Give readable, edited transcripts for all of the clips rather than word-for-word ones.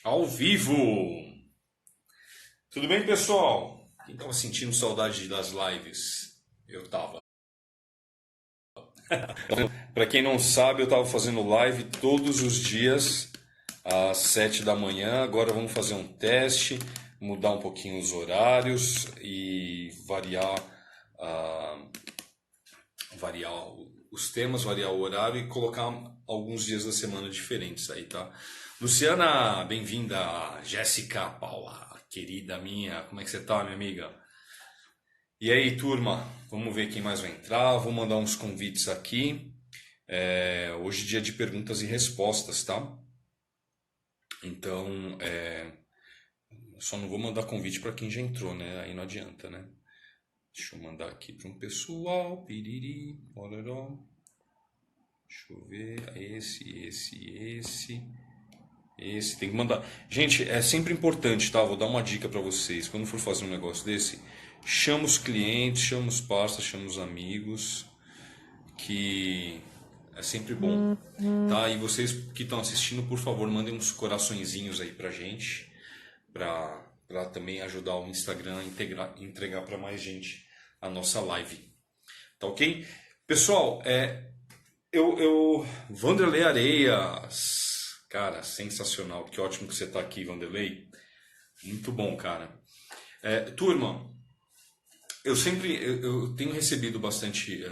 Ao vivo! Tudo bem, pessoal? Quem estava sentindo saudade das lives? Eu tava. Para quem não sabe, eu estava fazendo live todos os dias às 7 da manhã. Agora vamos fazer um teste, mudar um pouquinho os horários e variar os temas, variar o horário e colocar alguns dias da semana diferentes aí, tá? Luciana, bem-vinda. Jéssica, Paula, querida minha, como é que você tá, minha amiga? E aí, turma, vamos ver quem mais vai entrar. Vou mandar uns convites aqui. Hoje é dia de perguntas e respostas, tá? Então, só não vou mandar convite para quem já entrou, né? Aí não adianta, né? Deixa eu mandar aqui para um pessoal. Piriri, ororó. Deixa eu ver. Esse. Tem que mandar. Gente, é sempre importante, tá? Vou dar uma dica para vocês. Quando for fazer um negócio desse, chama os clientes, chama os parceiros, chama os amigos, que é sempre bom, tá? E vocês que estão assistindo, por favor, mandem uns coraçõezinhos aí pra gente, pra também ajudar o Instagram a entregar para mais gente a nossa live. Tá ok? Pessoal, Vanderlei Areias, cara, sensacional. Que ótimo que você tá aqui, Vanderlei. Muito bom, cara. Turma, eu tenho recebido bastante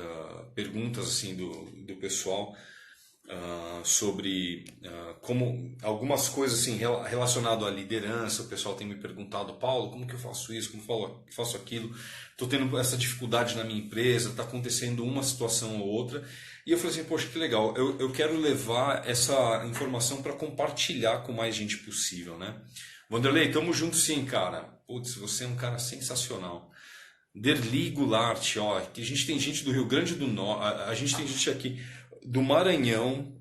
perguntas assim do pessoal sobre como algumas coisas assim relacionado à liderança. O pessoal tem me perguntado: Paulo, como que eu faço isso, como faço aquilo, estou tendo essa dificuldade na minha empresa, está acontecendo uma situação ou outra. E eu falei assim: poxa, que legal, eu quero levar essa informação para compartilhar com mais gente possível, né? Vanderlei, tamo junto sim, cara. Putz, você é um cara sensacional. Derli Goulart, ó, que a gente tem gente do Rio Grande do Norte, a gente tem gente aqui do Maranhão,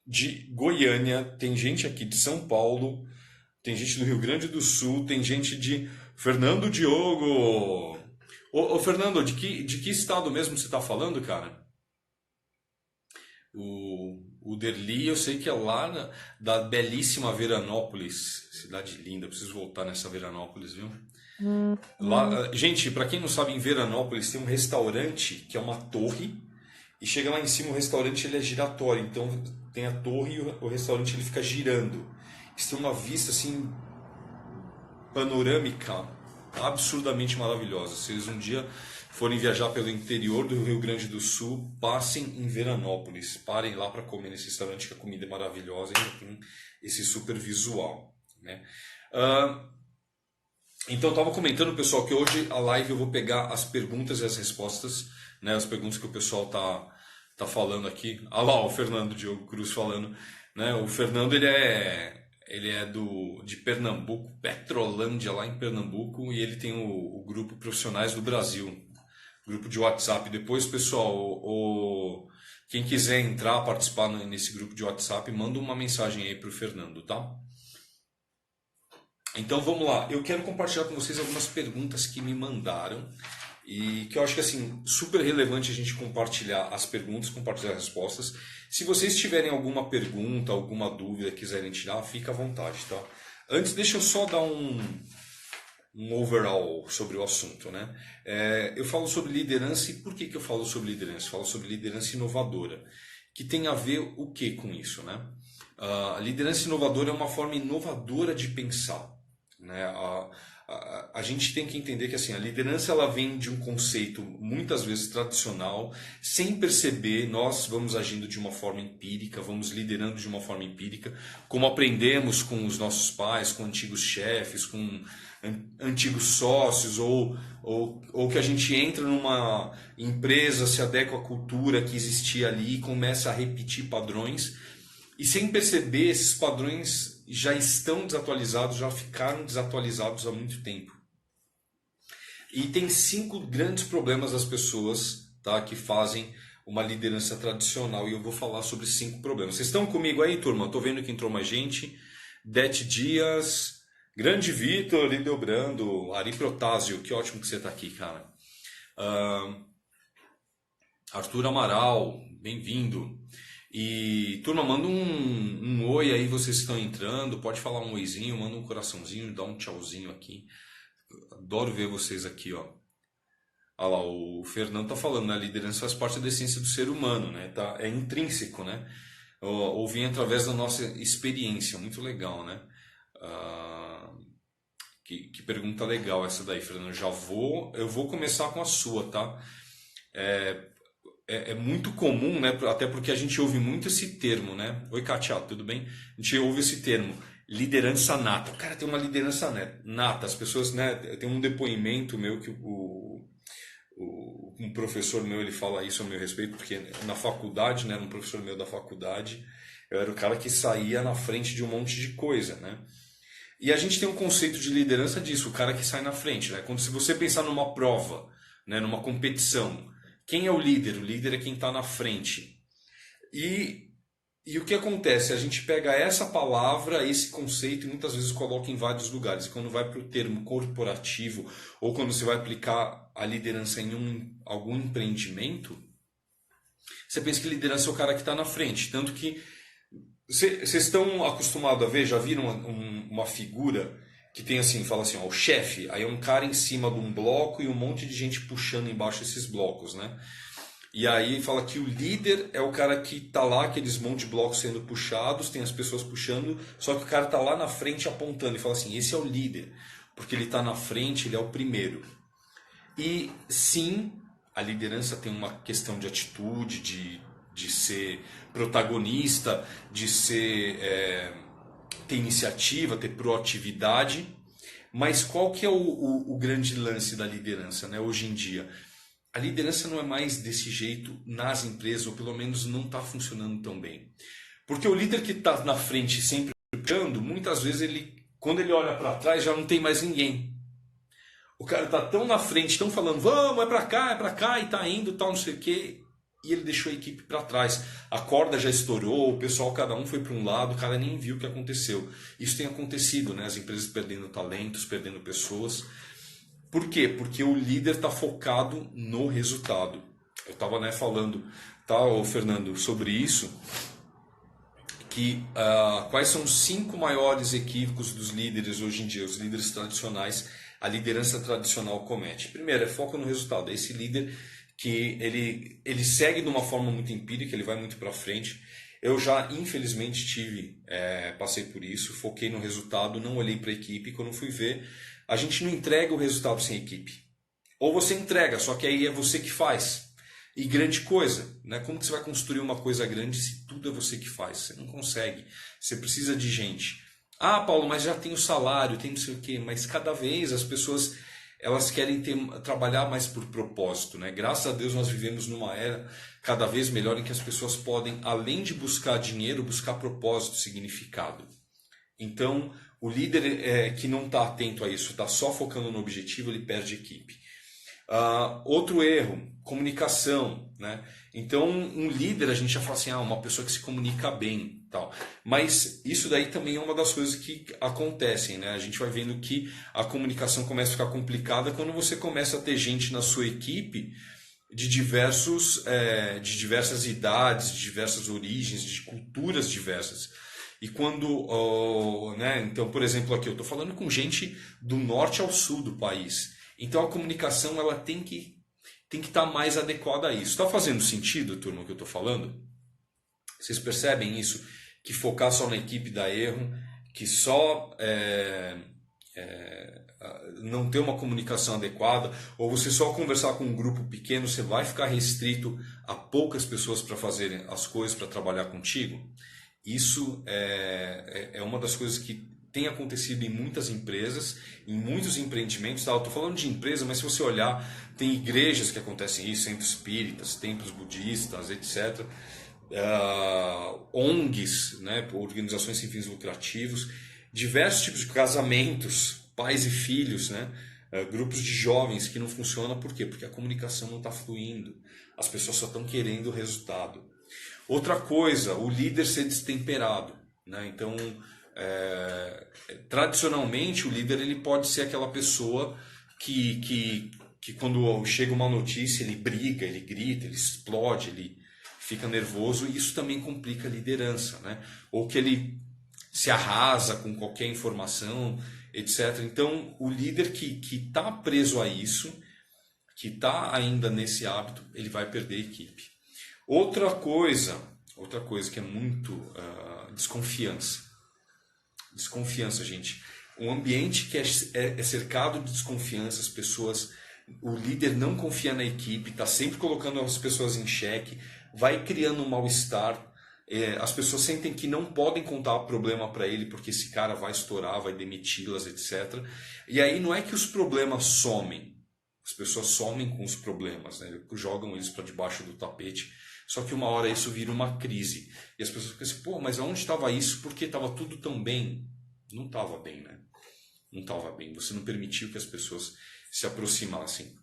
de Goiânia, tem gente aqui de São Paulo, tem gente do Rio Grande do Sul, tem gente de Fernando Diogo. Ô Fernando, de que estado mesmo você está falando, cara? O Derli, eu sei que é lá da belíssima Veranópolis, cidade linda, preciso voltar nessa Veranópolis, viu? Lá, gente, para quem não sabe, em Veranópolis tem um restaurante que é uma torre e chega lá em cima, o restaurante ele é giratório, então tem a torre e o restaurante ele fica girando. Isso tem uma vista assim panorâmica absurdamente maravilhosa. Se vocês um dia forem viajar pelo interior do Rio Grande do Sul, passem em Veranópolis, parem lá para comer nesse restaurante que a comida é maravilhosa e ainda tem esse super visual, né? Então, eu estava comentando, pessoal, que hoje a live eu vou pegar as perguntas e as respostas, né? As perguntas que o pessoal tá falando aqui. Ah lá, o Fernando Diogo Cruz falando, né? O Fernando, ele é de Pernambuco, Petrolândia, lá em Pernambuco, e ele tem o grupo Profissionais do Brasil, grupo de WhatsApp. Depois, pessoal, quem quiser entrar, participar nesse grupo de WhatsApp, manda uma mensagem aí pro Fernando, tá? Então vamos lá, eu quero compartilhar com vocês algumas perguntas que me mandaram e que eu acho que assim super relevante a gente compartilhar as perguntas, compartilhar as respostas. Se vocês tiverem alguma pergunta, alguma dúvida, quiserem tirar, fica à vontade, tá? Antes, deixa eu só dar um overall sobre o assunto, né? Eu falo sobre liderança. E por que eu falo sobre liderança? Eu falo sobre liderança inovadora, que tem a ver o que com isso, né? A liderança inovadora é uma forma inovadora de pensar, né? A gente tem que entender que assim, a liderança ela vem de um conceito muitas vezes tradicional. Sem perceber, nós vamos agindo de uma forma empírica, vamos liderando de uma forma empírica, como aprendemos com os nossos pais, com antigos chefes, com antigos sócios, ou que a gente entra numa empresa, se adequa à cultura que existia ali e começa a repetir padrões. E sem perceber, esses padrões já estão desatualizados, já ficaram desatualizados há muito tempo. E tem 5 grandes problemas das pessoas, tá, que fazem uma liderança tradicional. E eu vou falar sobre 5 problemas. Vocês estão comigo aí, turma? Estou vendo que entrou mais gente. Dete Dias, Grande Vitor, Lideobrando, Ari Protásio. Que ótimo que você está aqui, cara. Arthur Amaral, bem-vindo. E, turma, manda um oi aí, vocês estão entrando. Pode falar um oizinho, manda um coraçãozinho, dá um tchauzinho aqui. Adoro ver vocês aqui, ó. Olha lá, o Fernando tá falando, né? A liderança faz parte da essência do ser humano, né? Tá, é intrínseco, né? Ou vem através da nossa experiência, muito legal, né? Ah, que pergunta legal essa daí, Fernando. Eu vou começar com a sua, tá? É muito comum, né? Até porque a gente ouve muito esse termo, né? Oi, Katia, tudo bem? A gente ouve esse termo, liderança nata. O cara tem uma liderança nata. As pessoas, né? Tem um depoimento meu que um professor meu ele fala isso a meu respeito, porque na faculdade, né? Um professor meu da faculdade, eu era o cara que saía na frente de um monte de coisa, né? E a gente tem um conceito de liderança disso, o cara que sai na frente, né? Quando se você pensar numa prova, né? Numa competição, quem é o líder? O líder é quem está na frente. E o que acontece? A gente pega essa palavra, esse conceito, e muitas vezes coloca em vários lugares. E quando vai para o termo corporativo, ou quando você vai aplicar a liderança em algum empreendimento, você pensa que liderança é o cara que está na frente. Tanto que vocês estão acostumados a ver, já viram uma figura que tem assim, fala assim, ó, o chefe, aí é um cara em cima de um bloco e um monte de gente puxando embaixo esses blocos, né? E aí fala que o líder é o cara que tá lá, aqueles monte de blocos sendo puxados, tem as pessoas puxando, só que o cara tá lá na frente apontando e fala assim, esse é o líder, porque ele tá na frente, ele é o primeiro. E sim, a liderança tem uma questão de atitude, de ser protagonista, de ter iniciativa, ter proatividade. Mas qual que é o grande lance da liderança, né, hoje em dia? A liderança não é mais desse jeito nas empresas, ou pelo menos não está funcionando tão bem. Porque o líder que está na frente sempre puxando, muitas vezes quando ele olha para trás já não tem mais ninguém. O cara está tão na frente, tão falando, vamos, é para cá, e tá indo, tal, não sei o quê, e ele deixou a equipe para trás. A corda já estourou, o pessoal, cada um foi para um lado, o cara nem viu o que aconteceu. Isso tem acontecido, né? As empresas perdendo talentos, perdendo pessoas. Por quê? Porque o líder está focado no resultado. Eu estava, né, falando, tá, Fernando, sobre isso, que quais são os 5 maiores equívocos dos líderes hoje em dia, os líderes tradicionais, a liderança tradicional comete. Primeiro, é foco no resultado. É esse líder que ele segue de uma forma muito empírica, ele vai muito para frente. Eu já, infelizmente, passei por isso, foquei no resultado, não olhei para a equipe. Quando fui ver, a gente não entrega o resultado sem equipe. Ou você entrega, só que aí é você que faz. E grande coisa, né? Como que você vai construir uma coisa grande se tudo é você que faz? Você não consegue. Você precisa de gente. Ah, Paulo, mas já tem o salário, tem não sei o quê. Mas cada vez as pessoas elas querem trabalhar mais por propósito, né? Graças a Deus nós vivemos numa era cada vez melhor em que as pessoas podem, além de buscar dinheiro, buscar propósito, significado. Então, o líder que não está atento a isso, está só focando no objetivo, ele perde equipe. Outro erro, comunicação, né? Então, um líder, a gente já fala assim, uma pessoa que se comunica bem, tal. Mas isso daí também é uma das coisas que acontecem, né? A gente vai vendo que a comunicação começa a ficar complicada quando você começa a ter gente na sua equipe de diversas idades, de diversas origens, de culturas diversas. E quando, né? Então, por exemplo, aqui eu estou falando com gente do norte ao sul do país. Então a comunicação ela tem que estar mais adequada a isso. Está fazendo sentido, turma, o que eu estou falando? Vocês percebem isso? Que focar só na equipe dá erro, que só não ter uma comunicação adequada, ou você só conversar com um grupo pequeno, você vai ficar restrito a poucas pessoas para fazerem as coisas, para trabalhar contigo? Isso é uma das coisas que tem acontecido em muitas empresas, em muitos empreendimentos. Tá? Eu estou falando de empresa, mas se você olhar, tem igrejas que acontecem isso, centros espíritas, templos budistas, etc. ONGs, né? Organizações sem fins lucrativos, diversos tipos de casamentos, pais e filhos, né? Grupos de jovens que não funcionam. Por quê? Porque a comunicação não está fluindo. As pessoas só estão querendo o resultado. Outra coisa, o líder ser destemperado, né? Então, tradicionalmente, o líder ele pode ser aquela pessoa que quando chega uma notícia, ele briga, ele grita, ele explode, ele fica nervoso e isso também complica a liderança, né? Ou que ele se arrasa com qualquer informação, etc. Então, o líder que está preso a isso, que está ainda nesse hábito, ele vai perder a equipe. Outra coisa que é muito desconfiança. Desconfiança, gente. Um ambiente que é cercado de desconfiança, as pessoas, o líder não confia na equipe, está sempre colocando as pessoas em xeque, vai criando um mal-estar. As pessoas sentem que não podem contar o problema para ele porque esse cara vai estourar, vai demiti-las, etc. E aí não é que os problemas somem, as pessoas somem com os problemas, né? Jogam eles para debaixo do tapete, só que uma hora isso vira uma crise. E as pessoas ficam assim, pô, mas aonde estava isso? Porque estava tudo tão bem. Não estava bem, né? Não estava bem. Você não permitiu que as pessoas se aproximassem.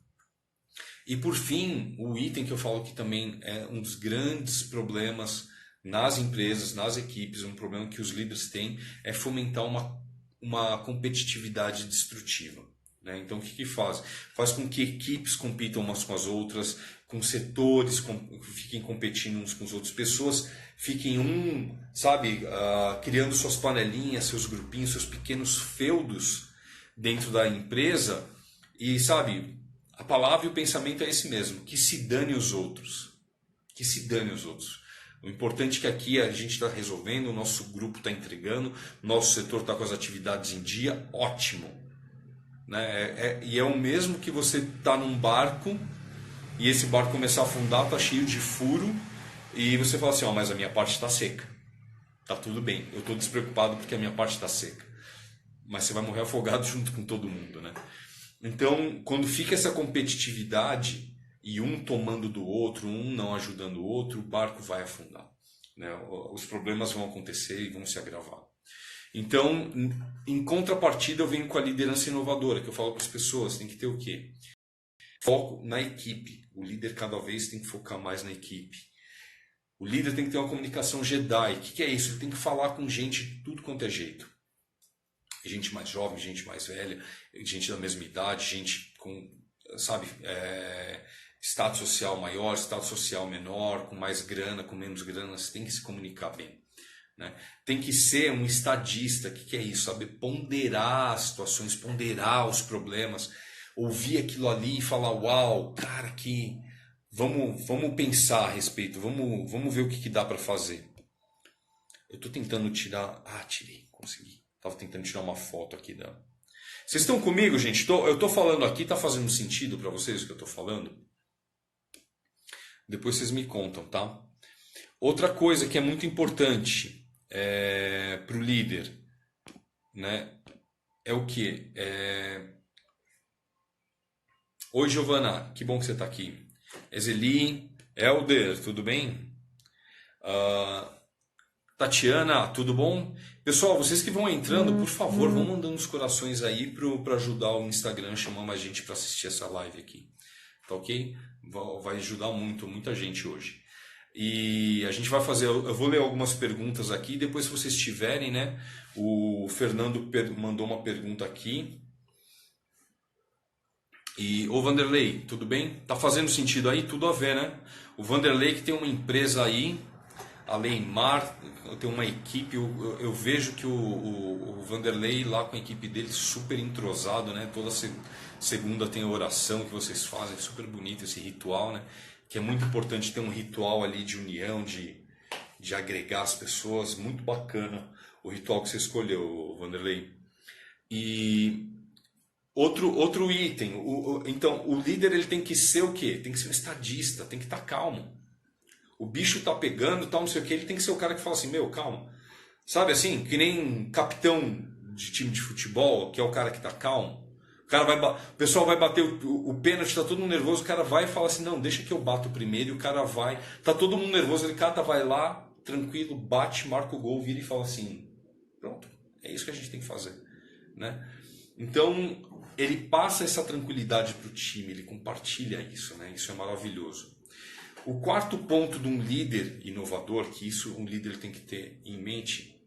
E por fim, o item que eu falo que também é um dos grandes problemas nas empresas, nas equipes, um problema que os líderes têm é fomentar uma competitividade destrutiva. Né? Então, o que faz? Faz com que equipes compitam umas com as outras, com setores fiquem competindo uns com os outros, pessoas fiquem criando suas panelinhas, seus grupinhos, seus pequenos feudos dentro da empresa e, a palavra e o pensamento é esse mesmo, que se dane os outros. Que se dane os outros. O importante é que aqui a gente está resolvendo, o nosso grupo está entregando, o nosso setor está com as atividades em dia, ótimo. Né? E é o mesmo que você está num barco e esse barco começar a afundar, está cheio de furo e você fala assim, mas a minha parte está seca. Está tudo bem, eu estou despreocupado porque a minha parte está seca. Mas você vai morrer afogado junto com todo mundo. Né? Então, quando fica essa competitividade e um tomando do outro, um não ajudando o outro, o barco vai afundar. Né? Os problemas vão acontecer e vão se agravar. Então, em contrapartida, eu venho com a liderança inovadora, que eu falo para as pessoas, tem que ter o quê? Foco na equipe. O líder cada vez tem que focar mais na equipe. O líder tem que ter uma comunicação Jedi. O que é isso? Ele tem que falar com gente de tudo quanto é jeito. Gente mais jovem, gente mais velha, gente da mesma idade, gente com, status social maior, status social menor, com mais grana, com menos grana, você tem que se comunicar bem. Né? Tem que ser um estadista, o que é isso? Saber ponderar as situações, ponderar os problemas, ouvir aquilo ali e falar, uau, cara, que vamos pensar a respeito, vamos ver o que dá para fazer. Eu estou tentando tirar... tirei, consegui. Estava tentando tirar uma foto aqui da... Vocês estão comigo, gente? Eu estou falando aqui, está fazendo sentido para vocês o que eu estou falando? Depois vocês me contam, tá? Outra coisa que é muito importante para o líder, né? É o quê? Oi, Giovana, que bom que você está aqui. Ezeli, Helder, tudo bem? Tatiana, tudo bom? Pessoal, vocês que vão entrando, por favor, vão mandando os corações aí para ajudar o Instagram a chamar mais gente para assistir essa live aqui. Tá ok? Vai ajudar muita gente hoje. E a gente vai fazer, eu vou ler algumas perguntas aqui, depois se vocês tiverem, né? O Fernando mandou uma pergunta aqui. E, ô Vanderlei, tudo bem? Tá fazendo sentido aí? Tudo a ver, né? O Vanderlei que tem uma empresa aí, a Leimar, tem uma equipe, eu vejo que o Vanderlei lá com a equipe dele super entrosado, né? Toda segunda tem a oração que vocês fazem, super bonito esse ritual, né? Que é muito importante ter um ritual ali de união, de agregar as pessoas, muito bacana o ritual que você escolheu, Vanderlei. E outro item, então o líder ele tem que ser o quê? Tem que ser um estadista, tem que estar calmo. O bicho tá pegando, tal, não sei o que, ele tem que ser o cara que fala assim, calma. Sabe assim, que nem capitão de time de futebol, que é o cara que tá calmo. O pessoal vai bater o pênalti, tá todo mundo nervoso, o cara vai e fala assim, não, deixa que eu bato primeiro, e o cara vai, tá todo mundo nervoso, ele vai lá, tranquilo, bate, marca o gol, vira e fala assim, pronto, é isso que a gente tem que fazer, né? Então, ele passa essa tranquilidade pro time, ele compartilha isso, né? Isso é maravilhoso. O quarto ponto de um líder inovador, que isso um líder tem que ter em mente,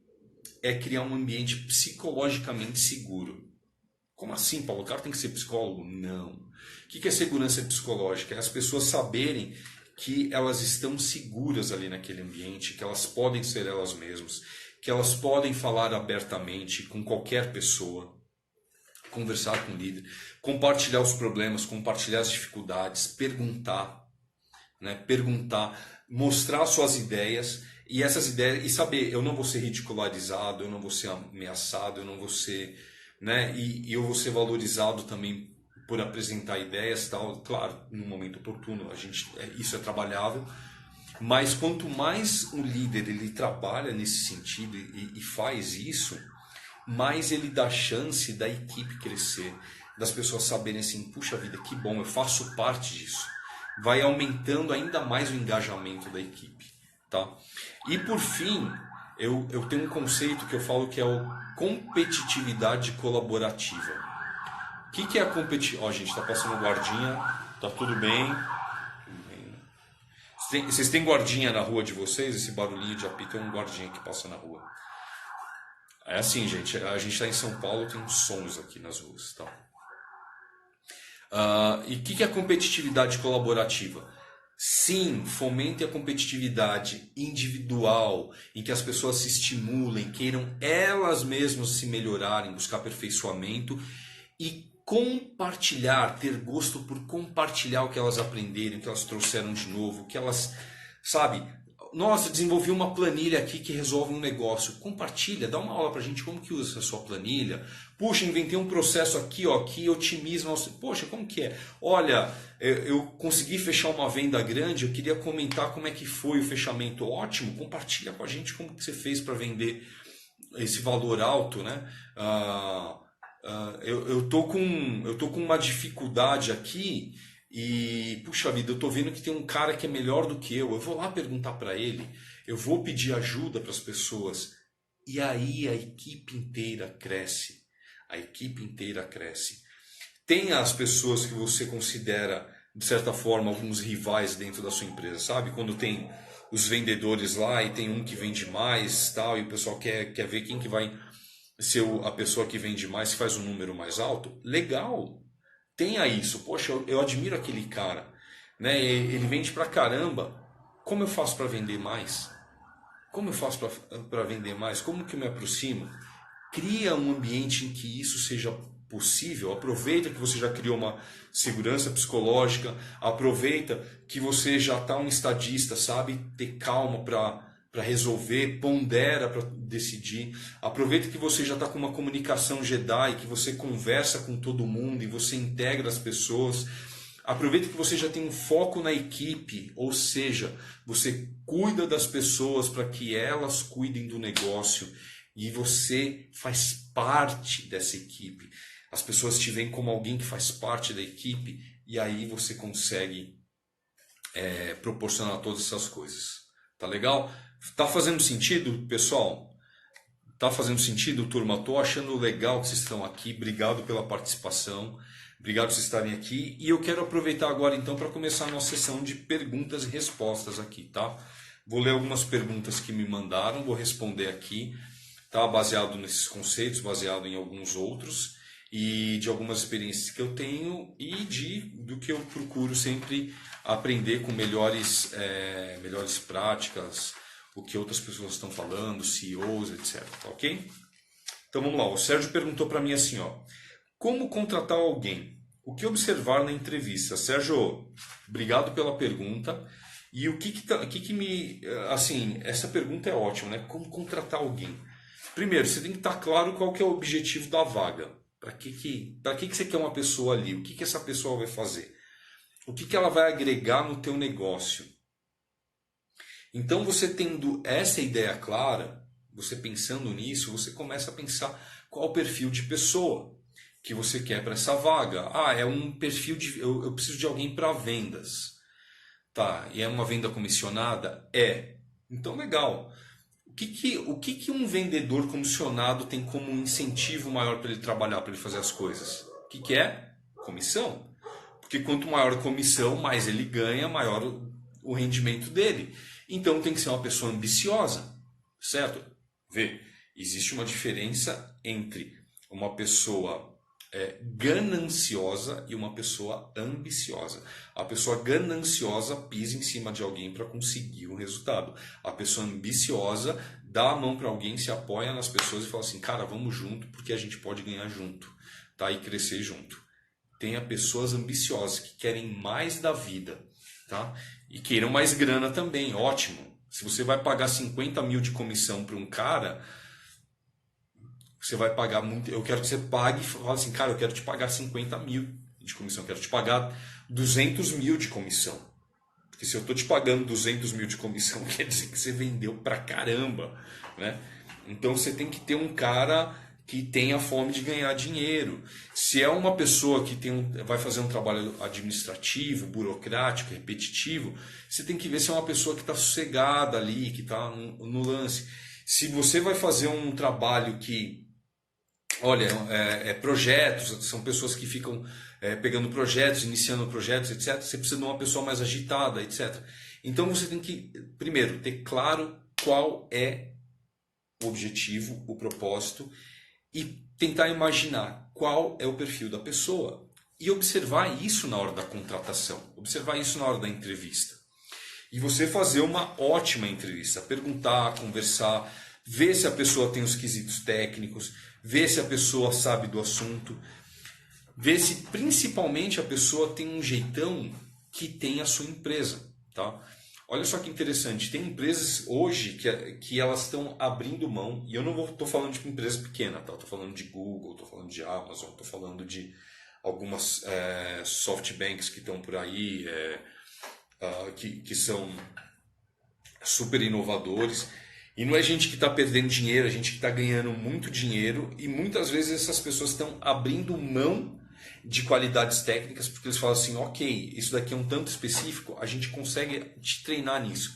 é criar um ambiente psicologicamente seguro. Como assim, Paulo? O cara tem que ser psicólogo? Não. O que é segurança psicológica? É as pessoas saberem que elas estão seguras ali naquele ambiente, que elas podem ser elas mesmas, que elas podem falar abertamente com qualquer pessoa, conversar com o líder, compartilhar os problemas, compartilhar as dificuldades, perguntar, né? Perguntar, mostrar suas ideias e essas ideias e saber, eu não vou ser ridicularizado, eu não vou ser ameaçado, eu não vou ser, né? E eu vou ser valorizado também por apresentar ideias, tal, claro, no momento oportuno, isso é trabalhável, mas quanto mais o líder ele trabalha nesse sentido e faz isso, mais ele dá chance da equipe crescer, das pessoas saberem assim, puxa vida, que bom, eu faço parte disso. Vai aumentando ainda mais o engajamento da equipe, tá? E por fim, eu tenho um conceito que eu falo que é o competitividade colaborativa. O que é a competitividade? Ó, gente, tá passando guardinha, tá tudo bem. Vocês têm guardinha na rua de vocês? Esse barulhinho de apito é um guardinha que passa na rua. É assim, gente, a gente está em São Paulo, tem uns sons aqui nas ruas, tá? E o que é a competitividade colaborativa? Sim, fomente a competitividade individual, em que as pessoas se estimulem, queiram elas mesmas se melhorarem, buscar aperfeiçoamento e compartilhar, ter gosto por compartilhar o que elas aprenderam, o que elas trouxeram de novo, o que elas, sabe, nossa, desenvolvi uma planilha aqui que resolve um negócio. Compartilha, dá uma aula pra gente como que usa essa sua planilha. Puxa, inventei um processo aqui, ó, que otimiza. Poxa, como que é? Olha, eu consegui fechar uma venda grande, eu queria comentar como é que foi o fechamento. Ótimo, compartilha com a gente como que você fez para vender esse valor alto, né? Eu tô com uma dificuldade aqui e, puxa vida, eu tô vendo que tem um cara que é melhor do que eu vou lá perguntar para ele, eu vou pedir ajuda para as pessoas e aí a equipe inteira cresce, a equipe inteira cresce. Tem as pessoas que você considera, de certa forma, alguns rivais dentro da sua empresa, sabe? Quando tem os vendedores lá e tem um que vende mais, tal, e o pessoal quer ver quem que vai ser a pessoa que vende mais, que faz um número mais alto. Legal, tenha isso. Poxa, eu admiro aquele cara, né? Ele vende pra caramba. Como eu faço para vender mais? Como eu faço para vender mais? Como que eu me aproximo? Cria um ambiente em que isso seja possível. Aproveita que você já criou uma segurança psicológica. Aproveita que você já está um estadista, sabe? Ter calma para resolver, pondera para decidir. Aproveita que você já está com uma comunicação Jedi, que você conversa com todo mundo e você integra as pessoas. Aproveita que você já tem um foco na equipe, ou seja, você cuida das pessoas para que elas cuidem do negócio e você faz parte dessa equipe. As pessoas te veem como alguém que faz parte da equipe e aí você consegue proporcionar todas essas coisas. Tá legal? Tá fazendo sentido, pessoal? Tá fazendo sentido, turma? Tô achando legal que vocês estão aqui. Obrigado pela participação. Obrigado por vocês estarem aqui. E eu quero aproveitar agora então para começar a nossa sessão de perguntas e respostas aqui, tá? Vou ler algumas perguntas que me mandaram, vou responder aqui, tá? Baseado nesses conceitos, baseado em alguns outros e de algumas experiências que eu tenho e do que eu procuro sempre aprender com melhores práticas, o que outras pessoas estão falando, CEOs, etc. Ok? Então vamos lá. O Sérgio perguntou para mim assim, ó, como contratar alguém? O que observar na entrevista? Sérgio, obrigado pela pergunta. E o que me... Assim, essa pergunta é ótima, né? Como contratar alguém? Primeiro, você tem que estar claro qual que é o objetivo da vaga. Para que você quer uma pessoa ali? O que essa pessoa vai fazer? O que ela vai agregar no teu negócio? Então, você tendo essa ideia clara, você pensando nisso, você começa a pensar qual o perfil de pessoa que você quer para essa vaga. É um perfil de... Eu preciso de alguém para vendas. Tá, e é uma venda comissionada? Então, legal. O que um vendedor comissionado tem como incentivo maior para ele trabalhar, para ele fazer as coisas? O que é? Comissão. Porque quanto maior a comissão, mais ele ganha, maior o rendimento dele. Então tem que ser uma pessoa ambiciosa, certo? Vê, existe uma diferença entre uma pessoa gananciosa e uma pessoa ambiciosa. A pessoa gananciosa pisa em cima de alguém para conseguir um resultado. A pessoa ambiciosa dá a mão para alguém, se apoia nas pessoas e fala assim, cara, vamos junto porque a gente pode ganhar junto, tá? E crescer junto. Tenha pessoas ambiciosas que querem mais da vida, tá? E queiram mais grana também, ótimo. Se você vai pagar 50 mil de comissão para um cara, você vai pagar muito. Eu quero que você pague e fale assim, cara, eu quero te pagar 50 mil de comissão, eu quero te pagar 200 mil de comissão. Porque se eu estou te pagando 200 mil de comissão, quer dizer que você vendeu pra caramba, né? Então você tem que ter um cara que tenha fome de ganhar dinheiro. Se é uma pessoa que vai fazer um trabalho administrativo, burocrático, repetitivo, você tem que ver se é uma pessoa que está sossegada ali, que está no lance. Se você vai fazer um trabalho que, olha, projetos, são pessoas que ficam pegando projetos, iniciando projetos, etc. Você precisa de uma pessoa mais agitada, etc. Então você tem que, primeiro, ter claro qual é o objetivo, o propósito, e tentar imaginar qual é o perfil da pessoa e observar isso na hora da contratação, observar isso na hora da entrevista. E você fazer uma ótima entrevista, perguntar, conversar, ver se a pessoa tem os quesitos técnicos, ver se a pessoa sabe do assunto, ver se principalmente a pessoa tem um jeitão que tem a sua empresa, tá? Olha só que interessante, tem empresas hoje que elas estão abrindo mão, e eu não estou falando de empresa pequena, tá? Estou falando de Google, estou falando de Amazon, estou falando de algumas softbanks que estão por aí, que são super inovadores. E não é gente que está perdendo dinheiro, é gente que está ganhando muito dinheiro, e muitas vezes essas pessoas estão abrindo mão de qualidades técnicas, porque eles falam assim, ok, isso daqui é um tanto específico, a gente consegue te treinar nisso.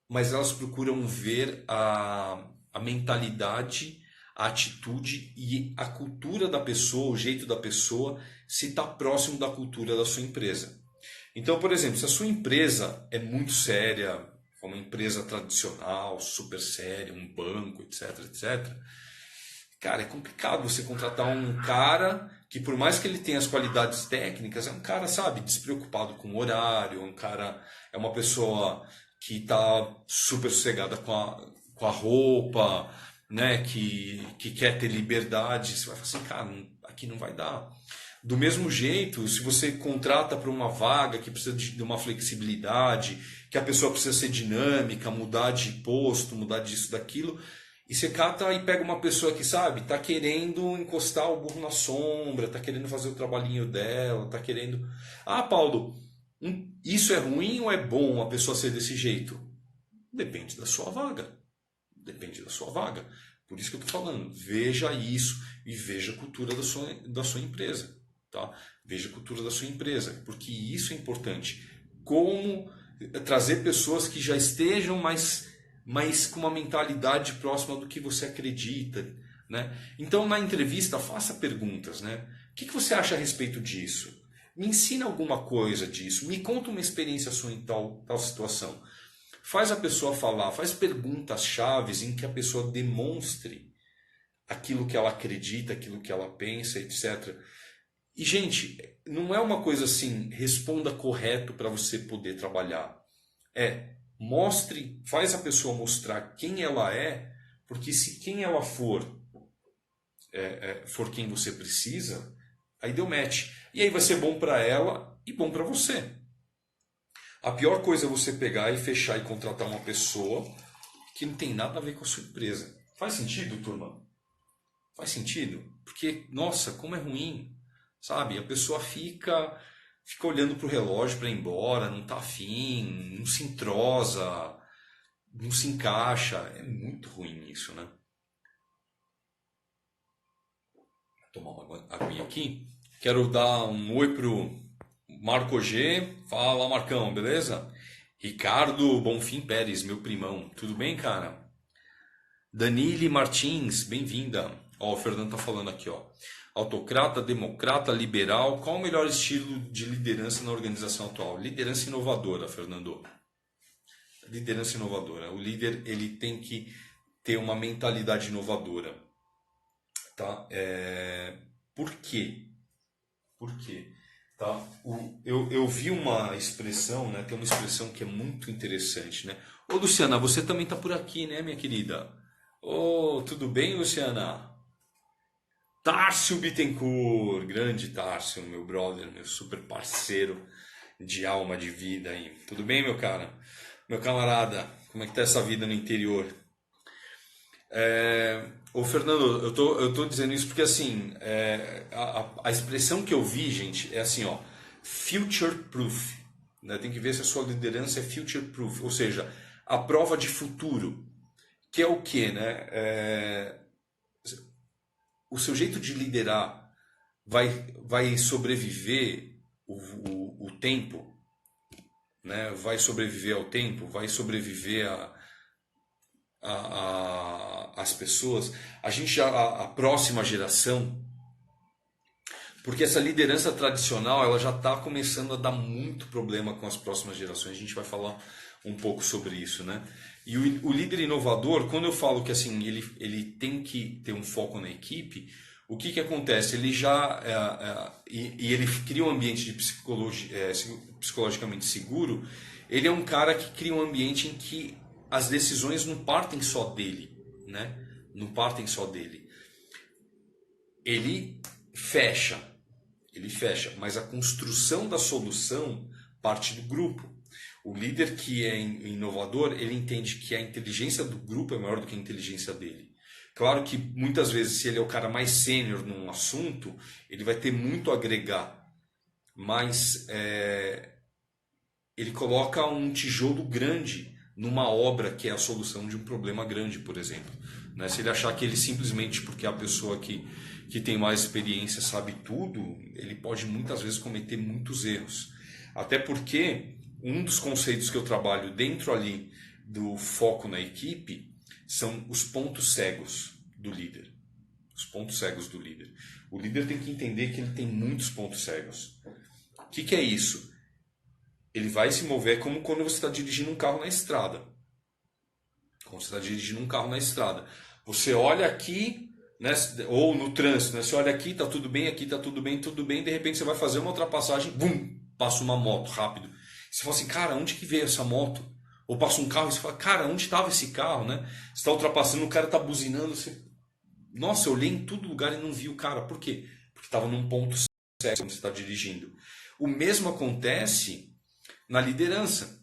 Mas elas procuram ver a mentalidade, a atitude e a cultura da pessoa, o jeito da pessoa, se está próximo da cultura da sua empresa. Então, por exemplo, se a sua empresa é muito séria, é uma empresa tradicional, super séria, um banco, etc, etc, cara, é complicado você contratar um cara que, por mais que ele tenha as qualidades técnicas, é um cara, sabe, despreocupado com o horário, é uma pessoa que está super sossegada com a roupa, né, que quer ter liberdade. Você vai falar assim, cara, aqui não vai dar. Do mesmo jeito, se você contrata para uma vaga que precisa de uma flexibilidade, que a pessoa precisa ser dinâmica, mudar de posto, mudar disso, daquilo, e você cata e pega uma pessoa que, sabe, tá querendo encostar o burro na sombra, tá querendo fazer o trabalhinho dela, tá querendo... Ah, Paulo, isso é ruim ou é bom a pessoa ser desse jeito? Depende da sua vaga. Depende da sua vaga. Por isso que eu tô falando, veja isso e veja a cultura da sua empresa. Tá? Veja a cultura da sua empresa, porque isso é importante. Como trazer pessoas que já estejam mais com uma mentalidade próxima do que você acredita, né? Então, na entrevista, faça perguntas, né? O que você acha a respeito disso? Me ensina alguma coisa disso. Me conta uma experiência sua em tal situação. Faz a pessoa falar, faz perguntas chaves em que a pessoa demonstre aquilo que ela acredita, aquilo que ela pensa, etc. E, gente, não é uma coisa assim, responda correto para você poder trabalhar. Faz a pessoa mostrar quem ela é, porque se quem ela for quem você precisa, aí deu match. E aí vai ser bom para ela e bom para você. A pior coisa é você pegar e fechar e contratar uma pessoa que não tem nada a ver com a sua empresa. Faz sentido, turma? Faz sentido? Porque, nossa, como é ruim, sabe? A pessoa fica olhando para o relógio para ir embora, não está afim, não se entrosa, não se encaixa. É muito ruim isso, né? Vou tomar uma aguinha aqui. Quero dar um oi pro Marco G. Fala, Marcão, beleza? Ricardo Bonfim Pérez, meu primão. Tudo bem, cara? Danile Martins, bem-vinda. Ó, o Fernando tá falando aqui, ó. Autocrata, democrata, liberal, qual o melhor estilo de liderança na organização atual? Liderança inovadora, Fernando. Liderança inovadora. O líder, ele tem que ter uma mentalidade inovadora, tá? Por quê? Por quê? Tá? Eu vi uma expressão, né? Tem uma expressão que é muito interessante, né? Ô, Luciana, você também tá por aqui, né, minha querida? Ô, tudo bem, Luciana? Tárcio Bittencourt, grande Tárcio, meu brother, meu super parceiro de alma, de vida aí. Tudo bem, meu cara? Meu camarada, como é que tá essa vida no interior? Ô, Fernando, eu tô dizendo isso porque, assim, a expressão que eu vi, gente, é assim, ó, future proof, né? Tem que ver se a sua liderança é future proof, ou seja, a prova de futuro, que é o quê, né? O seu jeito de liderar vai sobreviver o tempo, né? Vai sobreviver ao tempo, vai sobreviver as pessoas, a gente a próxima geração, porque essa liderança tradicional ela já está começando a dar muito problema com as próximas gerações. A gente vai falar um pouco sobre isso, né? E o líder inovador, quando eu falo que assim ele tem que ter um foco na equipe, o que acontece? Ele já e ele cria um ambiente de psicologicamente seguro. Ele é um cara que cria um ambiente em que as decisões não partem só dele, né? Não partem só dele. Ele fecha, ele fecha, mas a construção da solução parte do grupo. O líder que é inovador, ele entende que a inteligência do grupo é maior do que a inteligência dele. Claro que muitas vezes, se ele é o cara mais sênior num assunto, ele vai ter muito a agregar, mas ele coloca um tijolo grande numa obra que é a solução de um problema grande, por exemplo. Né? Se ele achar que ele simplesmente, porque é a pessoa que tem mais experiência sabe tudo, ele pode muitas vezes cometer muitos erros. Até porque um dos conceitos que eu trabalho dentro ali do foco na equipe são os pontos cegos do líder. Os pontos cegos do líder. O líder tem que entender que ele tem muitos pontos cegos. O que é isso? Ele vai se mover como quando você está dirigindo um carro na estrada. Quando você está dirigindo um carro na estrada. Você olha aqui, né, ou no trânsito, né, você olha aqui, está tudo bem, aqui está tudo bem, de repente você vai fazer uma ultrapassagem, bum, passa uma moto rápido. Você fala assim, cara, onde que veio essa moto? Ou passa um carro e você fala, cara, onde estava esse carro, né? Você está ultrapassando, o cara está buzinando, você... Nossa, eu olhei em todo lugar e não vi o cara. Por quê? Porque estava num ponto cego quando você está dirigindo. O mesmo acontece na liderança.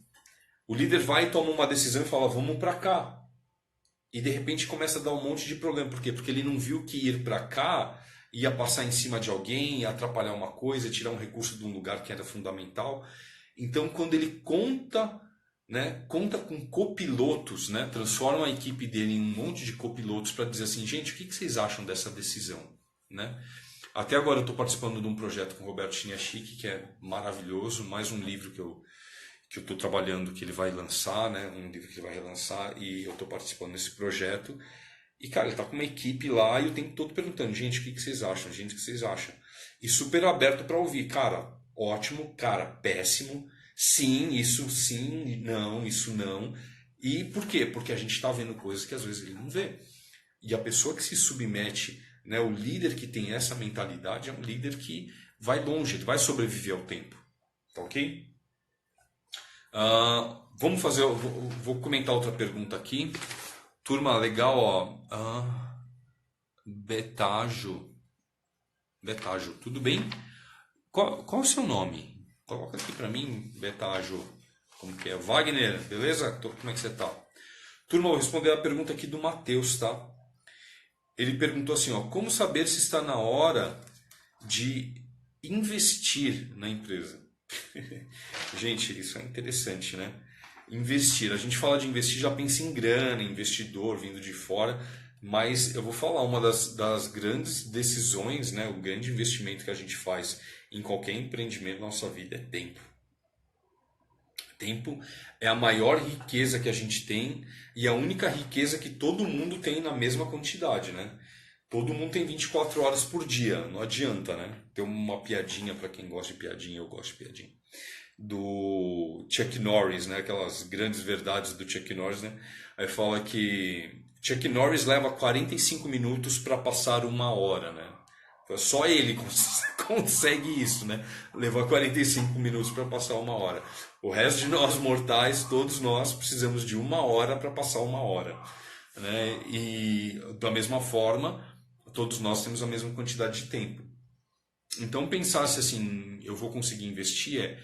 O líder vai e toma uma decisão e fala, vamos para cá. E de repente começa a dar um monte de problema. Por quê? Porque ele não viu que ir para cá ia passar em cima de alguém, ia atrapalhar uma coisa, tirar um recurso de um lugar que era fundamental. Então, quando ele conta com copilotos, né, transforma a equipe dele em um monte de copilotos para dizer assim, gente, o que vocês acham dessa decisão? Né? Até agora eu estou participando de um projeto com o Roberto Chiniachik, que é maravilhoso, mais um livro que eu estou trabalhando, que ele vai lançar, né? Um livro que ele vai relançar, e eu estou participando desse projeto. E, cara, ele está com uma equipe lá e o tempo todo perguntando, gente, o que vocês acham? Gente, o que vocês acham? E super aberto para ouvir. Cara, ótimo, cara, péssimo, sim, isso não. E por quê? Porque a gente está vendo coisas que às vezes ele não vê. E a pessoa que se submete, né, o líder que tem essa mentalidade é um líder que vai longe, ele vai sobreviver ao tempo. Tá ok? Vamos fazer, vou comentar outra pergunta aqui. Turma, legal, ó. Betágio, tudo bem? Qual é o seu nome? Coloca aqui para mim, Betágio. Como que é? Wagner, beleza? Como é que você tá? Turma, vou responder a pergunta aqui do Matheus, tá? Ele perguntou assim, ó, como saber se está na hora de investir na empresa? Gente, isso é interessante, né? Investir. A gente fala de investir, já pensa em grana, investidor vindo de fora, mas eu vou falar, uma das grandes decisões, né? O grande investimento que a gente faz em qualquer empreendimento na nossa vida é tempo. Tempo é a maior riqueza que a gente tem e a única riqueza que todo mundo tem na mesma quantidade, né? Todo mundo tem 24 horas por dia, não adianta, né? Tem uma piadinha, para quem gosta de piadinha, eu gosto de piadinha, do Chuck Norris, né? Aquelas grandes verdades do Chuck Norris, né? Aí fala que Chuck Norris leva 45 minutos para passar uma hora, né? Só ele consegue isso, né? Levar 45 minutos para passar uma hora. O resto de nós mortais, todos nós precisamos de uma hora para passar uma hora, né? E da mesma forma, todos nós temos a mesma quantidade de tempo. Então pensar se assim, eu vou conseguir investir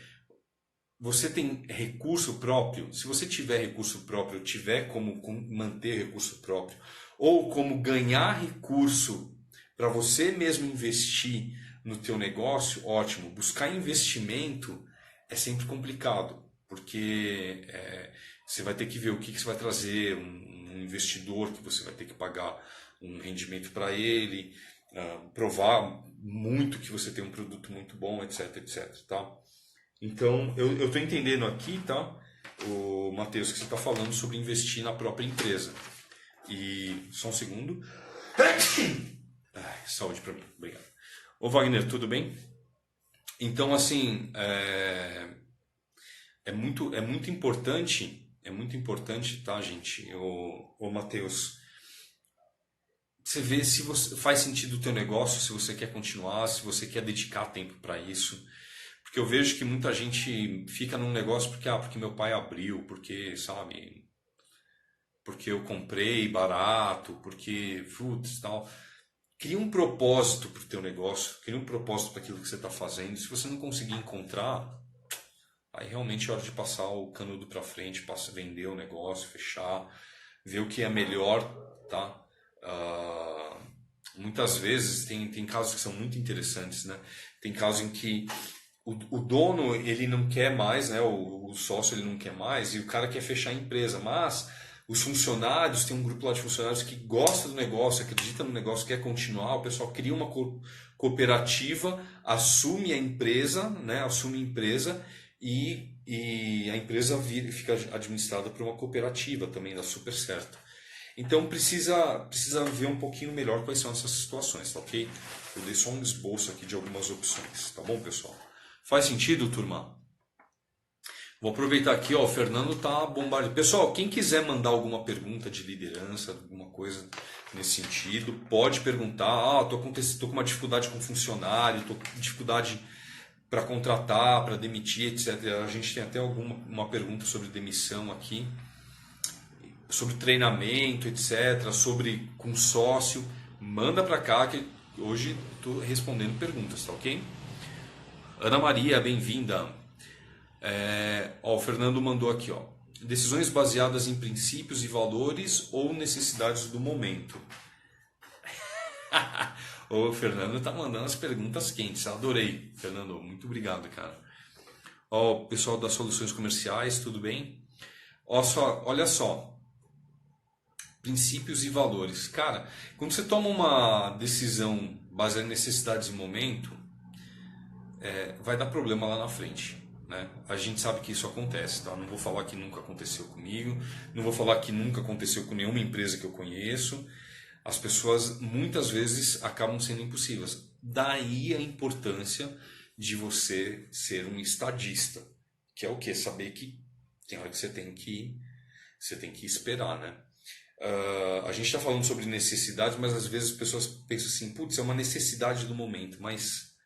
você tem recurso próprio? Se você tiver recurso próprio, tiver como manter recurso próprio, ou como ganhar recurso para você mesmo investir no teu negócio, ótimo. Buscar investimento é sempre complicado, porque você vai ter que ver o que você vai trazer, um investidor que você vai ter que pagar um rendimento para ele, provar muito que você tem um produto muito bom, etc, etc, tá? Então, eu estou entendendo aqui, tá, o Matheus, que você está falando sobre investir na própria empresa. E, só um segundo. Ai, saúde para mim, obrigado. Ô Wagner, tudo bem? Então, assim, é muito importante, tá, gente, ô Matheus, você vê se faz sentido o teu negócio, se você quer continuar, se você quer dedicar tempo para isso. Porque eu vejo que muita gente fica num negócio porque meu pai abriu, porque, sabe, porque eu comprei barato, porque, putz, tal. Cria um propósito para o teu negócio, cria um propósito para aquilo que você está fazendo. Se você não conseguir encontrar, aí realmente é hora de passar o canudo para frente, vender o negócio, fechar, ver o que é melhor, tá? Muitas vezes tem casos que são muito interessantes, né? Tem casos em que o dono ele não quer mais, né? O sócio ele não quer mais e o cara quer fechar a empresa, mas os funcionários, tem um grupo lá de funcionários que gosta do negócio, acredita no negócio, quer continuar, o pessoal cria uma cooperativa, assume a empresa, né? Assume a empresa e a empresa fica administrada por uma cooperativa também, dá super certo. Então precisa ver um pouquinho melhor quais são essas situações, tá ok? Eu dei só um esboço aqui de algumas opções, tá bom, pessoal? Faz sentido, turma? Vou aproveitar aqui, ó, o Fernando tá bombardeando. Pessoal, quem quiser mandar alguma pergunta de liderança, alguma coisa nesse sentido, pode perguntar. Tô com uma dificuldade com funcionário, tô com dificuldade para contratar, para demitir, etc. A gente tem até uma pergunta sobre demissão aqui, sobre treinamento, etc., sobre com sócio. Manda para cá que hoje estou respondendo perguntas, tá ok? Ana Maria, bem-vinda. O Fernando mandou aqui, ó. Decisões baseadas em princípios e valores ou necessidades do momento? O Fernando tá mandando as perguntas quentes. Adorei, Fernando. Muito obrigado, cara. Ó, pessoal das soluções comerciais, tudo bem? Olha só. Princípios e valores. Cara, quando você toma uma decisão baseada em necessidades e momento, vai dar problema lá na frente. Né? A gente sabe que isso acontece, tá? Não vou falar que nunca aconteceu comigo, não vou falar que nunca aconteceu com nenhuma empresa que eu conheço. As pessoas muitas vezes acabam sendo impossíveis. Daí a importância de você ser um estadista, que é o quê? Saber que tem hora que você tem que esperar, né? A gente está falando sobre necessidades, mas às vezes as pessoas pensam assim, putz, é uma necessidade do momento, mas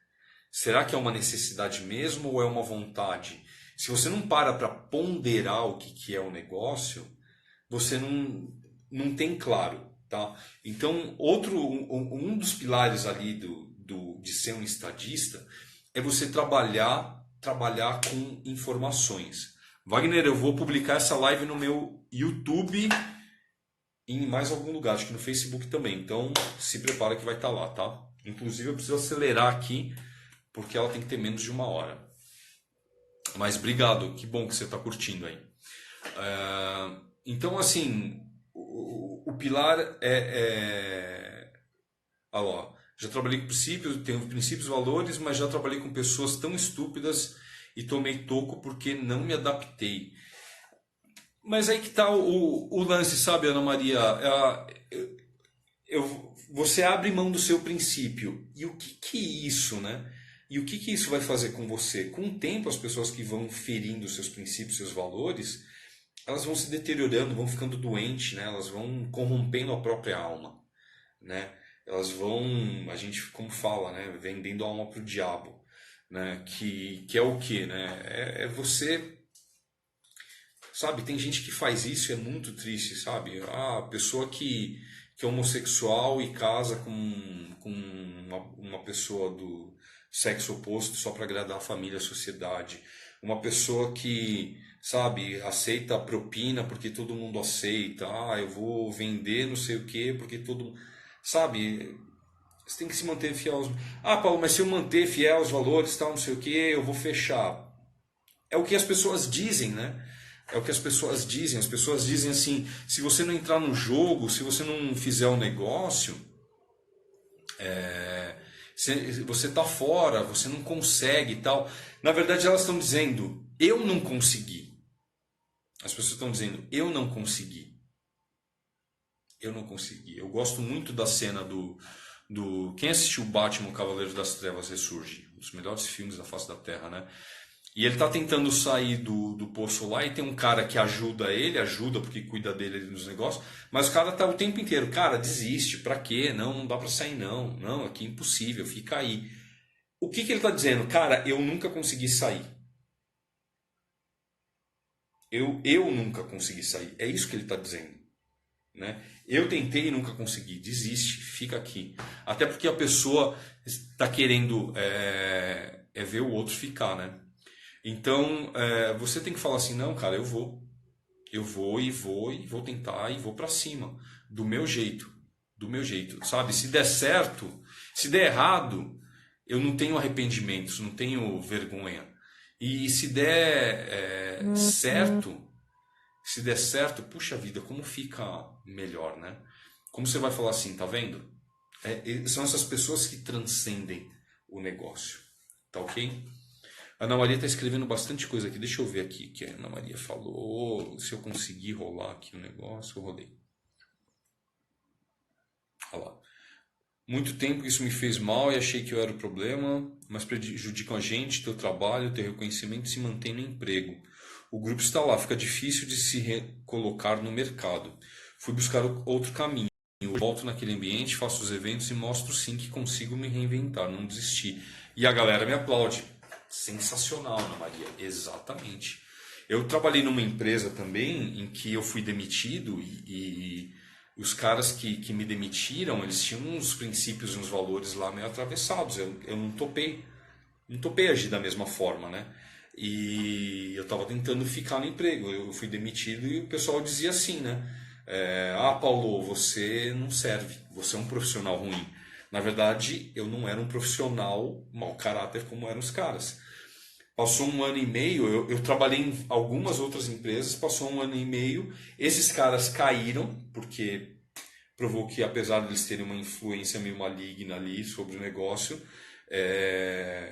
será que é uma necessidade mesmo ou é uma vontade? Se você não para ponderar o que é o negócio, você não tem claro, tá? Então, um dos pilares ali de ser um estadista é você trabalhar com informações. Wagner, eu vou publicar essa live no meu YouTube e em mais algum lugar, acho que no Facebook também. Então, se prepara que vai estar lá, tá? Inclusive, eu preciso acelerar aqui, porque ela tem que ter menos de 1 hora. Mas obrigado, que bom que você está curtindo aí. Então, assim, o pilar já trabalhei com princípios, tenho princípios e valores, mas já trabalhei com pessoas tão estúpidas e tomei toco porque não me adaptei. Mas aí que está o lance, sabe, Ana Maria? Você abre mão do seu princípio. E o que é isso, né? E o que isso vai fazer com você? Com o tempo, as pessoas que vão ferindo seus princípios, seus valores, elas vão se deteriorando, vão ficando doentes, né? Elas vão corrompendo a própria alma, né? elas vão, a gente como fala, né, vendendo a alma pro diabo, né, que é o quê, né? É você, sabe, tem gente que faz isso e é muito triste, sabe? Ah, a pessoa que é homossexual e casa com uma pessoa do sexo oposto só para agradar a família, a sociedade. Uma pessoa que, sabe, aceita a propina porque todo mundo aceita. Ah, eu vou vender não sei o quê porque todo. Sabe, você tem que se manter fiel aos. Ah, Paulo, mas se eu manter fiel aos valores, tal, não sei o quê, eu vou fechar. É o que as pessoas dizem, né? É o que as pessoas dizem. As pessoas dizem assim: se você não entrar no jogo, se você não fizer o negócio, você está fora, você não consegue e tal. Na verdade, elas estão dizendo: eu não consegui. As pessoas estão dizendo: eu não consegui. Eu não consegui. Eu gosto muito da cena do. Quem assistiu Batman, Cavaleiro das Trevas Ressurge? Um dos melhores filmes da face da Terra, né? E ele tá tentando sair do poço lá e tem um cara que ajuda porque cuida dele nos negócios, mas o cara tá o tempo inteiro, cara, desiste, pra quê? Não, não dá pra sair não, não, aqui é impossível, fica aí. O que que ele tá dizendo? Cara, eu nunca consegui sair. Eu nunca consegui sair. É isso que ele tá dizendo, né? Eu tentei e nunca consegui, desiste, fica aqui. Até porque a pessoa está querendo ver o outro ficar, né? Então, você tem que falar assim, não, cara, eu vou. Eu vou tentar e vou pra cima. Do meu jeito. Do meu jeito, sabe? Se der certo, se der errado, eu não tenho arrependimentos, não tenho vergonha. E se der certo, se der certo, puxa vida, como fica melhor, né? Como você vai falar assim, tá vendo? São essas pessoas que transcendem o negócio. Tá ok? A Ana Maria está escrevendo bastante coisa aqui. Deixa eu ver aqui o que a Ana Maria falou. Se eu conseguir rolar aqui o negócio, eu rolei. Olha lá. Muito tempo isso me fez mal e achei que eu era o problema, mas prejudicam a gente, teu trabalho, teu reconhecimento e se mantém no emprego. O grupo está lá, fica difícil de se recolocar no mercado. Fui buscar outro caminho. Eu volto naquele ambiente, faço os eventos e mostro sim que consigo me reinventar, não desistir. E a galera me aplaude. Sensacional, Ana Maria. Exatamente. Eu trabalhei numa empresa também em que eu fui demitido e os caras que me demitiram, eles tinham uns princípios e uns valores lá meio atravessados. Eu não topei, não topei agir da mesma forma, né? E eu estava tentando ficar no emprego. Eu fui demitido e o pessoal dizia assim, né? Ah, Paulo, você não serve, você é um profissional ruim. Na verdade, eu não era um profissional mau caráter como eram os caras. Passou um ano e meio, eu trabalhei em algumas outras empresas, passou um ano e meio, esses caras caíram, porque provou que apesar de eles terem uma influência meio maligna ali sobre o negócio,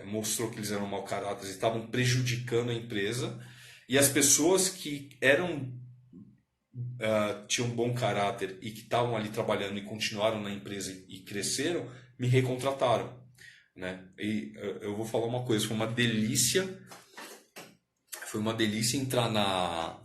mostrou que eles eram mau caráter e estavam prejudicando a empresa, e as pessoas que tinham um bom caráter e que estavam ali trabalhando e continuaram na empresa e cresceram, me recontrataram, né? E eu vou falar uma coisa, foi uma delícia entrar na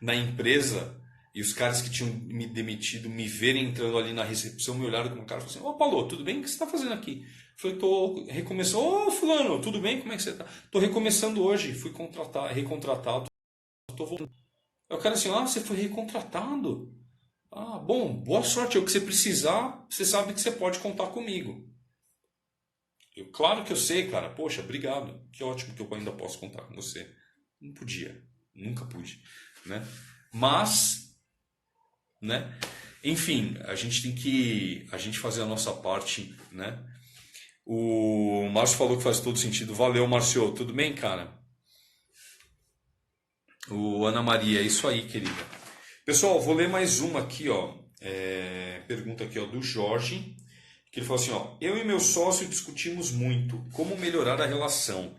na empresa e os caras que tinham me demitido me verem entrando ali na recepção, me olharam com uma cara e falaram assim: Ô Paulo, tudo bem? O que você está fazendo aqui? Eu falei: tô recomeçando. Ô fulano, tudo bem? Como é que você tá? Tô recomeçando hoje, fui recontratado, tô voltando. Eu quero assim: ah, você foi recontratado? Ah, bom, boa sorte. É o que você precisar, você sabe que você pode contar comigo. Claro que eu sei, cara. Poxa, obrigado. Que ótimo que eu ainda posso contar com você. Não podia, nunca pude, né? Mas, né? Enfim, a gente fazer a nossa parte, né? O Márcio falou que faz todo sentido. Valeu, Márcio. Tudo bem, cara? O Ana Maria, é isso aí, querida. Pessoal, vou ler mais uma aqui, ó. Pergunta aqui, ó, do Jorge, que ele falou assim, ó: eu e meu sócio discutimos muito como melhorar a relação.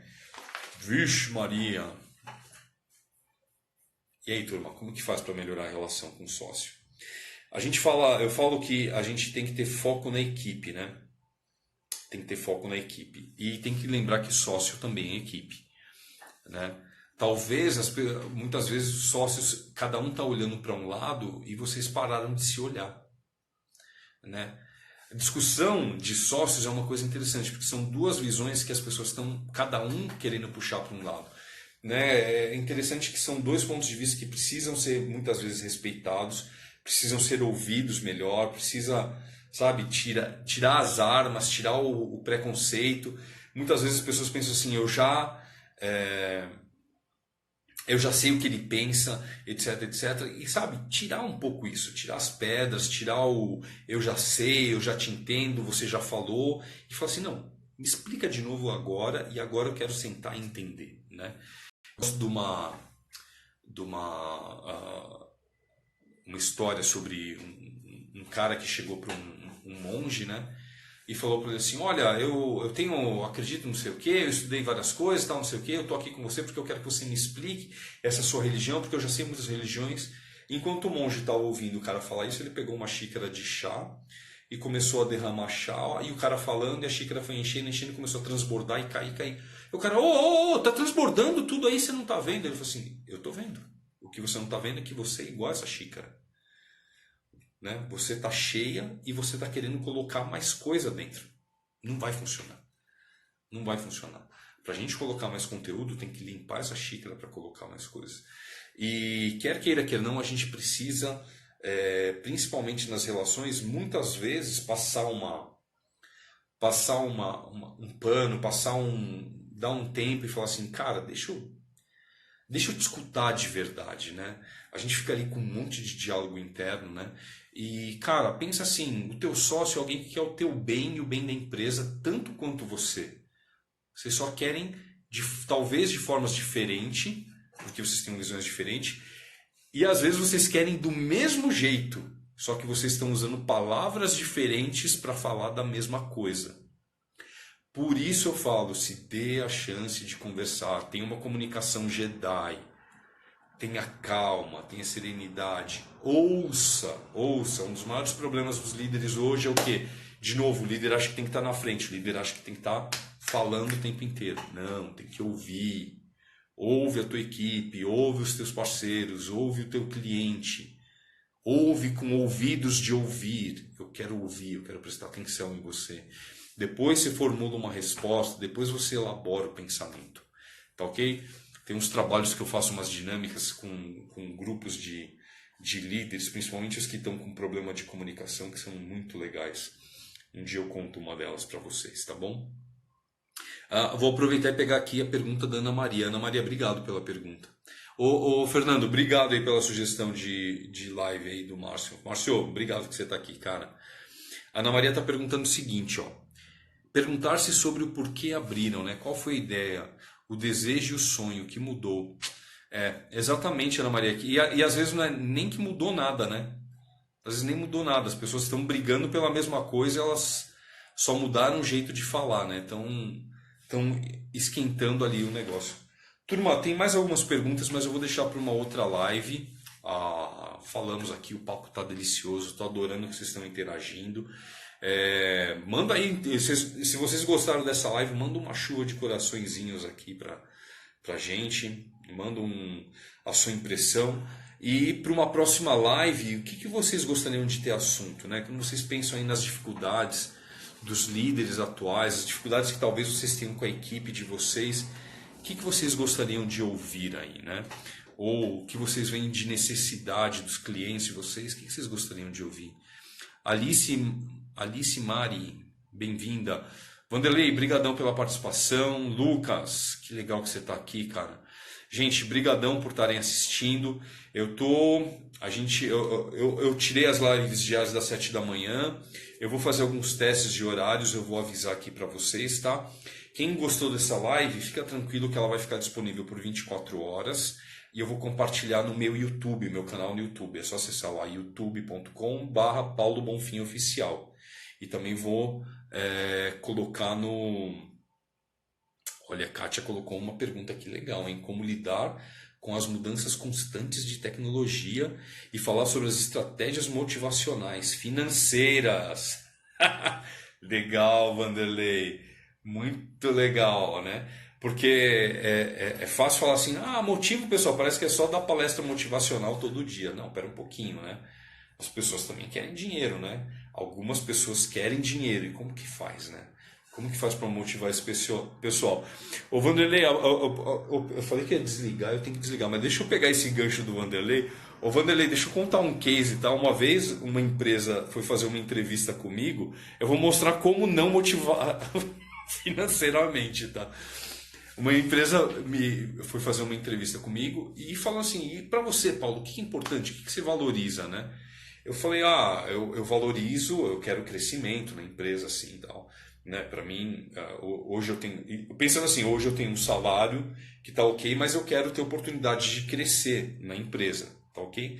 Vixe, Maria. E aí, turma, como que faz para melhorar a relação com o sócio? Eu falo que a gente tem que ter foco na equipe, né? Tem que ter foco na equipe. E tem que lembrar que sócio também é equipe, né? Talvez, muitas vezes, os sócios, cada um está olhando para um lado e vocês pararam de se olhar. né? A discussão de sócios é uma coisa interessante, porque são duas visões que as pessoas estão, cada um querendo puxar para um lado. Né? É interessante que são dois pontos de vista que precisam ser muitas vezes respeitados, precisam ser ouvidos melhor, precisa, sabe, tirar as armas, tirar o preconceito. Muitas vezes as pessoas pensam assim, eu já sei o que ele pensa, etc, etc. E sabe, tirar um pouco isso, tirar as pedras, tirar o eu já sei, eu já te entendo, você já falou, e falar assim, não, me explica de novo agora, e agora eu quero sentar e entender, né? Eu gosto de uma história sobre um cara que chegou para um monge, né? E falou para ele assim, olha, acredito não sei o que, eu estudei várias coisas, tal, não sei o que, eu estou aqui com você porque eu quero que você me explique essa sua religião, porque eu já sei muitas religiões. Enquanto o monge estava ouvindo o cara falar isso, ele pegou uma xícara de chá e começou a derramar chá, e o cara falando, e a xícara foi enchendo, enchendo, começou a transbordar e cair. E o cara, tá transbordando tudo aí, você não está vendo? Ele falou assim, eu estou vendo. O que você não está vendo é que você é igual a essa xícara. Né? Você está cheia e você está querendo colocar mais coisa dentro. Não vai funcionar. Não vai funcionar. Para a gente colocar mais conteúdo, tem que limpar essa xícara para colocar mais coisas. E quer queira, quer não, a gente precisa, principalmente nas relações, muitas vezes passar um pano, dar um tempo e falar assim, cara, deixa eu te escutar de verdade, né? A gente fica ali com um monte de diálogo interno, né? E, cara, pensa assim, o teu sócio é alguém que quer o teu bem e o bem da empresa tanto quanto você. Vocês só querem, talvez de formas diferentes, porque vocês têm visões diferentes, e às vezes vocês querem do mesmo jeito, só que vocês estão usando palavras diferentes para falar da mesma coisa. Por isso eu falo, se dê a chance de conversar, tenha uma comunicação Jedi, tenha calma, tenha serenidade, ouça. Um dos maiores problemas dos líderes hoje é o quê? De novo, o líder acha que tem que estar na frente, o líder acha que tem que estar falando o tempo inteiro. Não, tem que ouvir. Ouve a tua equipe, ouve os teus parceiros, ouve o teu cliente. Ouve com ouvidos de ouvir. Eu quero ouvir, eu quero prestar atenção em você. Depois você formula uma resposta, depois você elabora o pensamento. Tá ok? Tem uns trabalhos que eu faço, umas dinâmicas com grupos de líderes, principalmente os que estão com problema de comunicação, que são muito legais. Um dia eu conto uma delas para vocês, tá bom? Vou aproveitar e pegar aqui a pergunta da Ana Maria. Ana Maria, obrigado pela pergunta. Ô Fernando, obrigado aí pela sugestão de live aí do Márcio. Márcio, obrigado que você está aqui, cara. A Ana Maria está perguntando o seguinte, ó. Perguntar-se sobre o porquê abriram, né? Qual foi a ideia, o desejo e o sonho que mudou. Exatamente, Ana Maria. E às vezes não é nem que mudou nada, né? Às vezes nem mudou nada. As pessoas estão brigando pela mesma coisa, elas só mudaram o jeito de falar, né? Estão esquentando ali o negócio. Turma, tem mais algumas perguntas, mas eu vou deixar para uma outra live. Falamos aqui, o papo tá delicioso, tô adorando que vocês estão interagindo. Manda aí, se vocês gostaram dessa live, manda uma chuva de coraçõezinhos aqui pra gente, manda a sua impressão. E para uma próxima live, o que vocês gostariam de ter assunto, né? Como vocês pensam aí nas dificuldades dos líderes atuais, as dificuldades que talvez vocês tenham com a equipe de vocês, o que vocês gostariam de ouvir aí, né? Ou o que vocês veem de necessidade dos clientes de vocês, o que vocês gostariam de ouvir? Alice Mari, bem-vinda. Vanderlei, brigadão pela participação. Lucas, que legal que você está aqui, cara. Gente, brigadão por estarem assistindo. Eu tirei as lives diárias das 7 da manhã. Eu vou fazer alguns testes de horários, eu vou avisar aqui para vocês, tá? Quem gostou dessa live, fica tranquilo que ela vai ficar disponível por 24 horas. E eu vou compartilhar no meu YouTube, meu canal no YouTube. É só acessar lá youtube.com/Paulo Bonfim Oficial. E também vou colocar no... Olha, a Kátia colocou uma pergunta aqui legal, hein? Como lidar com as mudanças constantes de tecnologia e falar sobre as estratégias motivacionais, financeiras. Legal, Vanderlei. Muito legal, né? Porque é fácil falar assim, motivo, pessoal, parece que é só dar palestra motivacional todo dia. Não, pera um pouquinho, né? As pessoas também querem dinheiro, né? Algumas pessoas querem dinheiro. E como que faz, né? Como que faz para motivar esse pessoal? Ô Vanderlei, eu falei que ia desligar, eu tenho que desligar, mas deixa eu pegar esse gancho do Vanderlei. Ô Vanderlei, deixa eu contar um case, tá? Uma vez uma empresa foi fazer uma entrevista comigo, eu vou mostrar como não motivar financeiramente, tá? Uma empresa foi fazer uma entrevista comigo e falou assim: e para você, Paulo, o que é importante? O que você valoriza, né? Eu falei: eu valorizo, eu quero crescimento na empresa, assim, e tal. Né? Para mim, hoje eu tenho, pensando assim, hoje eu tenho um salário que tá ok, mas eu quero ter oportunidade de crescer na empresa, tá ok?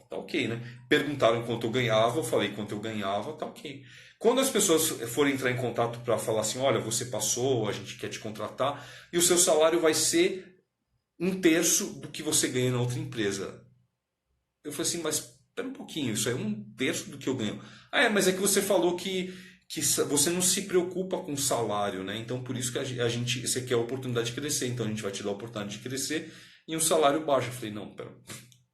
Tá ok, né? Perguntaram quanto eu ganhava, eu falei quanto eu ganhava, tá ok. Quando as pessoas forem entrar em contato para falar assim: olha, você passou, a gente quer te contratar, e o seu salário vai ser 1/3 do que você ganha na outra empresa. Eu falei assim: mas espera um pouquinho, isso é 1/3 do que eu ganho. Mas é que você falou que você não se preocupa com o salário, né? Então por isso que a gente, você quer a oportunidade de crescer, então a gente vai te dar a oportunidade de crescer em um salário baixo. Eu falei: não,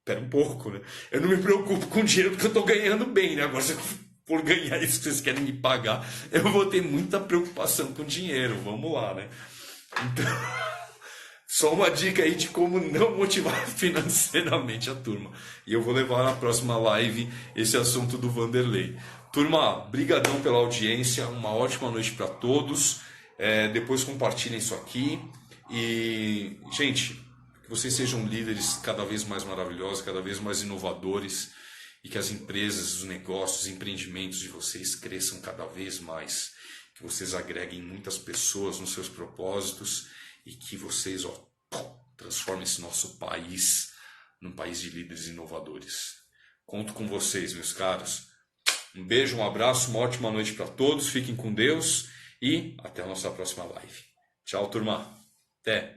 pera um pouco, né? Eu não me preocupo com o dinheiro porque eu estou ganhando bem, né? Agora, se eu for ganhar isso que vocês querem me pagar, eu vou ter muita preocupação com o dinheiro. Vamos lá, né? Então, só uma dica aí de como não motivar financeiramente a turma. E eu vou levar na próxima live esse assunto do Vanderlei. Turma, brigadão pela audiência, uma ótima noite para todos. Depois compartilhem isso aqui. E, gente, que vocês sejam líderes cada vez mais maravilhosos, cada vez mais inovadores, e que as empresas, os negócios, os empreendimentos de vocês cresçam cada vez mais, que vocês agreguem muitas pessoas nos seus propósitos e que vocês transformem esse nosso país num país de líderes inovadores. Conto com vocês, meus caros. Um beijo, um abraço, uma ótima noite para todos, fiquem com Deus e até a nossa próxima live. Tchau, turma. Até!